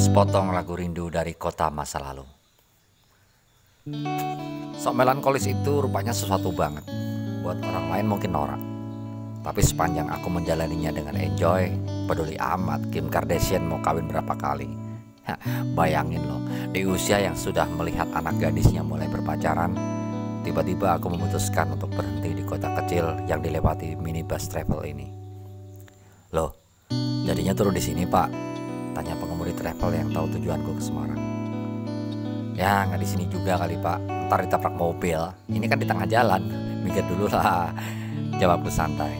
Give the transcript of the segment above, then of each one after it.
Sepotong lagu rindu dari kota masa lalu. Sok melankolis itu rupanya sesuatu banget. Buat orang lain mungkin norak, tapi sepanjang aku menjalaninya dengan enjoy, peduli amat Kim Kardashian mau kawin berapa kali. Bayangin loh, di usia yang sudah melihat anak gadisnya mulai berpacaran, tiba-tiba aku memutuskan untuk berhenti di kota kecil yang dilewati minibus travel ini. Loh, jadinya turun di sini, Pak? Tanya pengemudi travel yang tahu tujuanku ke Semarang. Ya nggak di sini juga kali, Pak. Ntar ditabrak mobil. Ini kan di tengah jalan. Mikir dulu lah. Jawabku santai.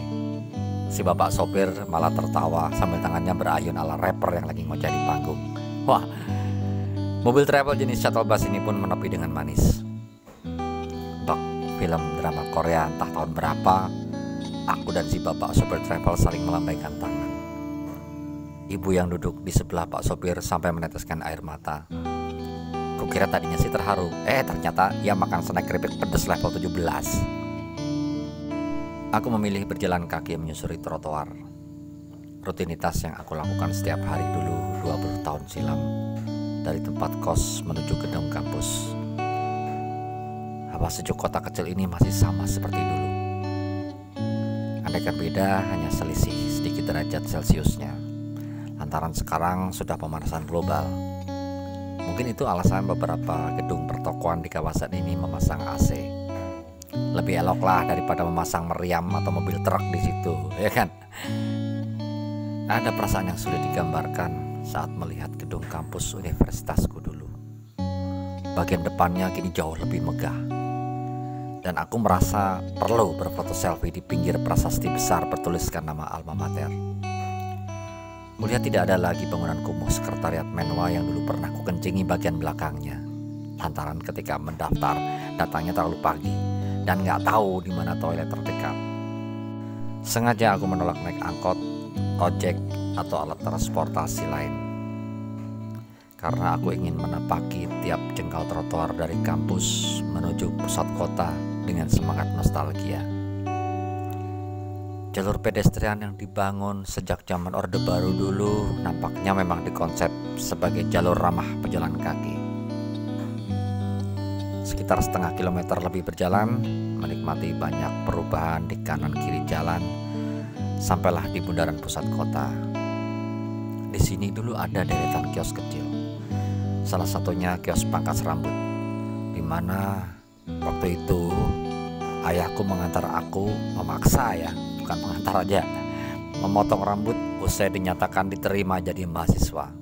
Si bapak sopir malah tertawa sambil tangannya berayun ala rapper yang lagi ngoceh di panggung. Wah, mobil travel jenis shuttle bus ini pun menepi dengan manis. Bak film drama Korea entah tahun berapa, aku dan si bapak sopir travel saling melambaikan tangan. Ibu yang duduk di sebelah pak sopir sampai meneteskan air mata. Kukira tadinya sih terharu, ternyata ia makan snack keripik pedas level 17. Aku memilih berjalan kaki menyusuri trotoar. Rutinitas yang aku lakukan setiap hari dulu 20 tahun silam, dari tempat kos menuju gedung kampus. Hawa sejuk kota kecil ini masih sama seperti dulu. Andaikan beda hanya selisih sedikit derajat Celciusnya. Lantaran sekarang sudah pemanasan global. Mungkin itu alasan beberapa gedung pertokoan di kawasan ini memasang AC. Lebih elok lah daripada memasang meriam atau mobil truk di situ, ya kan? Ada perasaan yang sulit digambarkan saat melihat gedung kampus universitasku dulu. Bagian depannya kini jauh lebih megah. Dan aku merasa perlu berfoto selfie di pinggir prasasti besar bertuliskan nama alma mater. Kulihat tidak ada lagi bangunan kumuh sekretariat Menwa yang dulu pernah kukencingi bagian belakangnya. Lantaran ketika mendaftar datangnya terlalu pagi dan nggak tahu di mana toilet terdekat. Sengaja aku menolak naik angkot, ojek atau alat transportasi lain. Karena aku ingin menapaki tiap jengkal trotoar dari kampus menuju pusat kota dengan semangat nostalgia. Jalur pedestrian yang dibangun sejak zaman Orde Baru dulu nampaknya memang dikonsep sebagai jalur ramah pejalan kaki. Sekitar setengah kilometer lebih berjalan, menikmati banyak perubahan di kanan kiri jalan, sampailah di bundaran pusat kota. Di sini dulu ada deretan kios kecil. Salah satunya kios pangkas rambut, di mana waktu itu ayahku mengantar aku, memaksa ya, bukan mengantar aja, memotong rambut usai dinyatakan diterima jadi mahasiswa.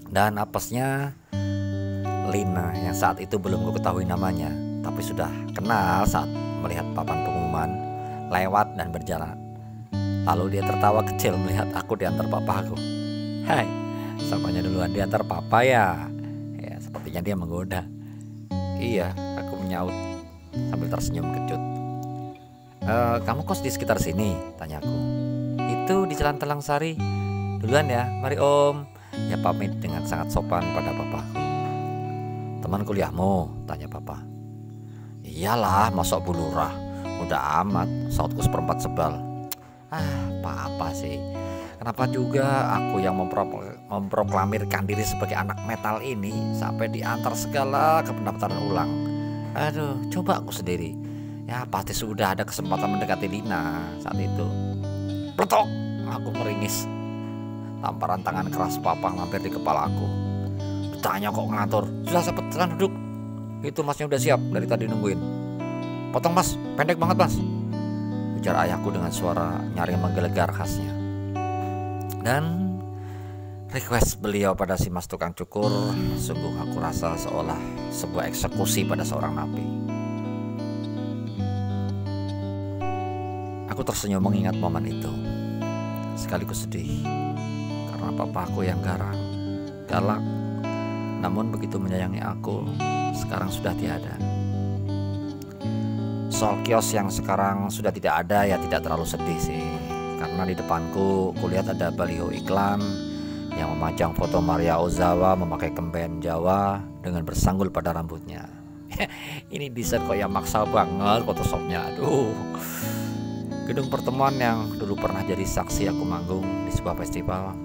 Dan apesnya Lina yang saat itu belum ketahui namanya, tapi sudah kenal saat melihat papan pengumuman, lewat dan berjalan. Lalu dia tertawa kecil melihat aku diantar papaku. Hai, samanya duluan diantar papa ya. Ya, sepertinya dia menggoda. Iya, aku menyaut sambil tersenyum kecut. Kamu kos di sekitar sini? Tanyaku. Itu di Jalan Telang Sari. Duluan ya, mari om. Ya pamit dengan sangat sopan pada papaku. Teman kuliahmu? Tanya papa. Iyalah, masuk Bu Lurah. Udah amat, sautku seperempat sebal. Apa sih? Kenapa juga aku yang memproklamirkan diri sebagai anak metal ini sampai diantar segala ke pendaftaran ulang? Aduh, coba aku sendiri. Ya pasti sudah ada kesempatan mendekati Lina saat itu. Pletok, aku meringis. Tamparan tangan keras papa mampir di kepala aku. Tanya kok ngatur. Sudah cepet, silahkan duduk. Itu masnya udah siap, dari tadi nungguin. Potong mas, pendek banget mas, ujar ayahku dengan suara nyaring menggelegar khasnya. Dan request beliau pada si mas tukang cukur sungguh aku rasa seolah sebuah eksekusi pada seorang napi. Aku tersenyum mengingat momen itu. Sekaligus sedih karena papaku yang garang, galak, namun begitu menyayangi aku, sekarang sudah tiada. Soal kios yang sekarang sudah tidak ada ya tidak terlalu sedih sih. Karena di depanku kulihat ada baliho iklan yang memajang foto Maria Ozawa memakai kemben Jawa dengan bersanggul pada rambutnya. Ini desain kok yang maksa banget Photoshopnya. Aduh. Gedung pertemuan yang dulu pernah jadi saksi aku manggung di sebuah festival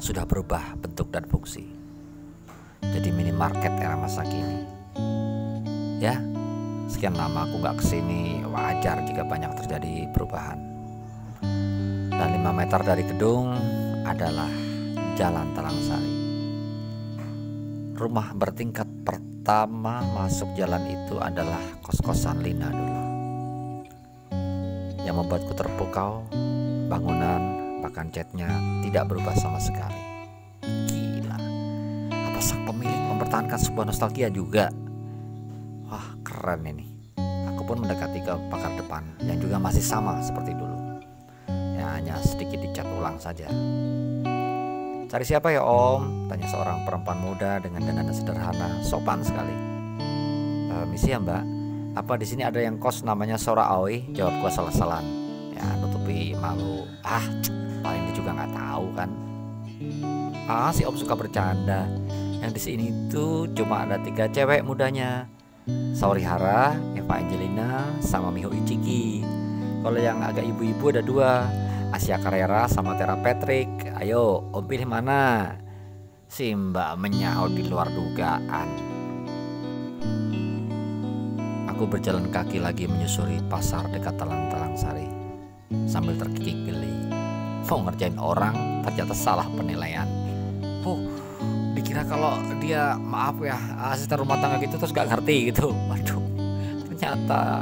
sudah berubah bentuk dan fungsi. Jadi minimarket era masa kini. Ya, sekian lama aku gak kesini, wajar jika banyak terjadi perubahan. Dan 5 meter dari gedung adalah Jalan Talangsari. Rumah bertingkat pertama masuk jalan itu adalah kos-kosan Lina dulu. Yang membuatku terpukau, bangunan bahkan catnya tidak berubah sama sekali. Gila, apa sang pemilik mempertahankan sebuah nostalgia juga? Wah, keren ini. Aku pun mendekati ke pagar depan yang juga masih sama seperti dulu. Ya, hanya sedikit dicat ulang saja. "Cari siapa ya Om?" tanya seorang perempuan muda dengan dandan sederhana, sopan sekali. "Misi ya Mbak, apa di sini ada yang kos namanya Sora Aoi?" Jawab gua salah-salan. Ya, nutupi malu. Paling dia juga nggak tahu kan. Si Om suka bercanda. Yang di sini tuh cuma ada 3 cewek mudanya. Saurihara, Eva Angelina, sama Miho Ichiki. Kalau yang agak ibu-ibu ada 2, Asia Carrera sama Tera Patrick. "Ayo Om pilih mana?" Si Mbak menyahut di luar dugaan. Aku berjalan kaki lagi menyusuri pasar dekat Talangsari sambil terkikik geli. Mau ngerjain orang ternyata salah penilaian. Dikira kalau dia maaf ya asisten rumah tangga gitu terus gak ngerti gitu. Waduh, ternyata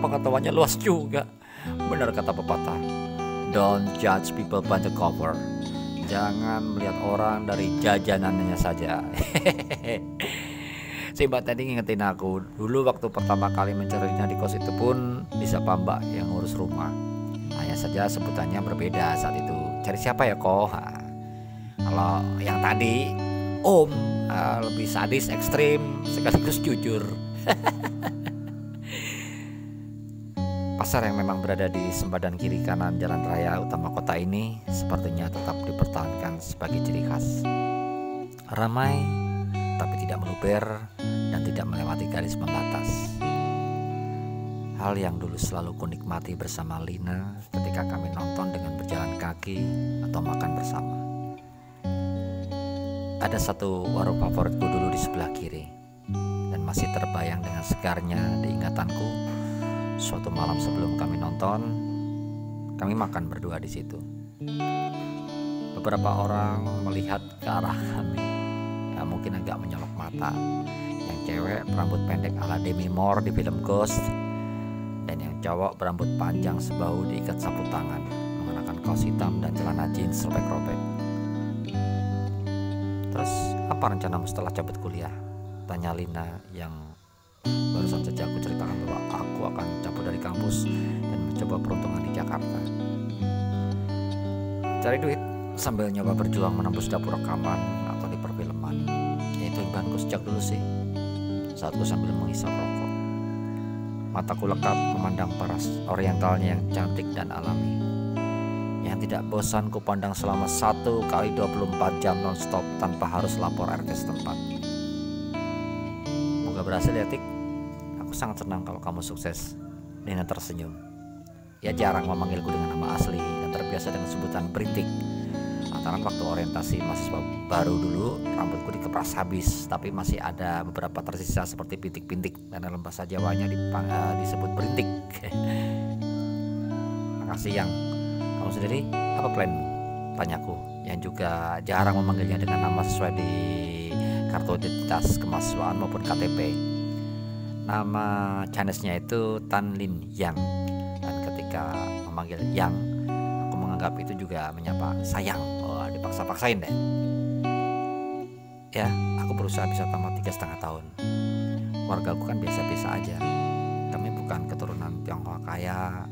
pengetahuannya luas juga. Benar kata pepatah, don't judge people by the cover. Jangan melihat orang dari jajanannya saja. Si Mbak tadi ngingetin aku, dulu waktu pertama kali mencarinya di kos itu pun disapa Mbak yang ngurus rumah. Hanya saja sebutannya berbeda saat itu. "Cari siapa ya kok?" Kalau yang tadi Om lebih sadis, ekstrim, sekaligus jujur. Pasar yang memang berada di sempadan kiri kanan jalan raya utama kota ini sepertinya tetap dipertahankan sebagai ciri khas. Ramai tapi tidak meluber dan tidak melewati garis pembatas. Hal yang dulu selalu kunikmati bersama Lina ketika kami nonton dengan berjalan kaki atau makan bersama. Ada satu warung favoritku dulu di sebelah kiri dan masih terbayang dengan segarnya di ingatanku. Suatu malam sebelum kami nonton, kami makan berdua di situ. Beberapa orang melihat ke arah kami, ya mungkin agak menyolok mata. Yang cewek berambut pendek ala Demi Moore di film Ghost, dan yang cowok berambut panjang sebahu diikat sapu tangan, mengenakan kaos hitam dan celana jeans robek-robek. "Terus apa rencanamu setelah cabut kuliah?" tanya Lina yang barusan saja aku ceritakan bahwa aku akan cabut dari kampus dan mencoba peruntungan di Jakarta. "Cari duit sambil nyoba berjuang menembus dapur rekaman atau di perfilman. Ya itu impianku sejak dulu sih," saatku sambil menghisap rokok. Mataku lekat memandang paras orientalnya yang cantik dan alami, yang tidak bosan ku pandang selama 1 kali 24 jam non-stop tanpa harus lapor RT setempat. "Moga berhasil ya Tik. Aku sangat senang kalau kamu sukses." Lina tersenyum. Ia jarang memanggilku dengan nama asli dan terbiasa dengan sebutan Brintik. Lantaran waktu orientasi mahasiswa baru dulu rambutku dikepras habis, tapi masih ada beberapa tersisa seperti pintik-pintik dan dalam bahasa Jawanya disebut Brintik. "Makasih Yang. Kamu sendiri apa planmu?" tanyaku, yang juga jarang memanggilnya dengan nama sesuai di kartu identitas kemahasiswaan maupun KTP. Nama Chinese-nya itu Tan Lin Yang, dan ketika memanggil Yang, aku menganggap itu juga menyapa sayang. Dipaksa-paksain deh. Ya, aku berusaha bisa tamat 3,5 tahun. Wargaku kan biasa-biasa aja. Kami bukan keturunan Tionghoa kaya,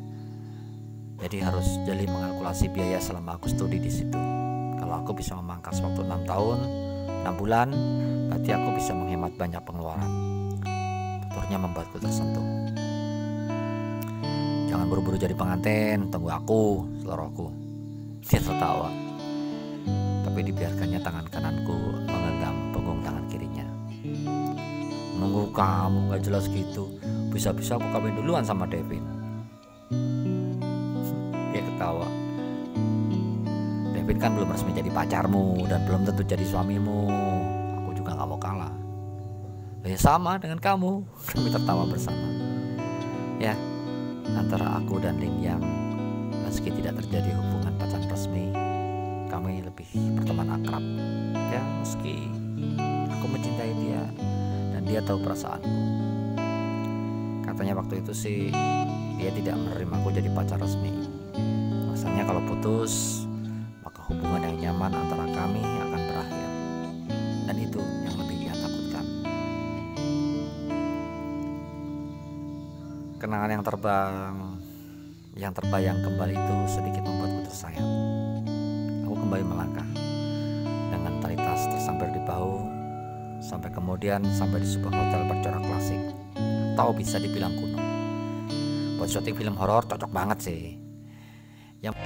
jadi harus jeli mengalkulasi biaya selama aku studi di situ. Kalau aku bisa memangkas waktu 6 tahun, 6 bulan, berarti aku bisa menghemat banyak pengeluaran. Tuturnya membuatku tersentuh. "Jangan buru-buru jadi pengantin, tunggu aku," selorohku. Dia tertawa, tapi dibiarkannya tangan kananku menggenggam punggung tangan kirinya. "Nunggu kamu gak jelas gitu, bisa-bisa aku kawin duluan sama Devin." Dia ketawa. Ipin kan belum resmi jadi pacarmu dan belum tentu jadi suamimu. Aku juga gak mau kalah. Ya sama dengan kamu. Kami tertawa bersama. Ya, antara aku dan Lin yang meski tidak terjadi hubungan pacaran resmi, kami lebih berteman akrab. Ya, meski aku mencintai dia dan dia tahu perasaanku. Katanya waktu itu sih dia tidak menerimaku jadi pacar resmi. Rasanya kalau putus, maka hubungan yang nyaman antara kami akan berakhir. Dan itu yang lebih ia takutkan. Kenangan yang terbayang kembali itu sedikit membuatku tersayat. Aku kembali melangkah dengan tali tas tersambar di bahu, sampai kemudian sampai di sebuah hotel bercorak klasik, atau bisa dibilang kuno. Buat syuting film horor cocok banget sih. Yang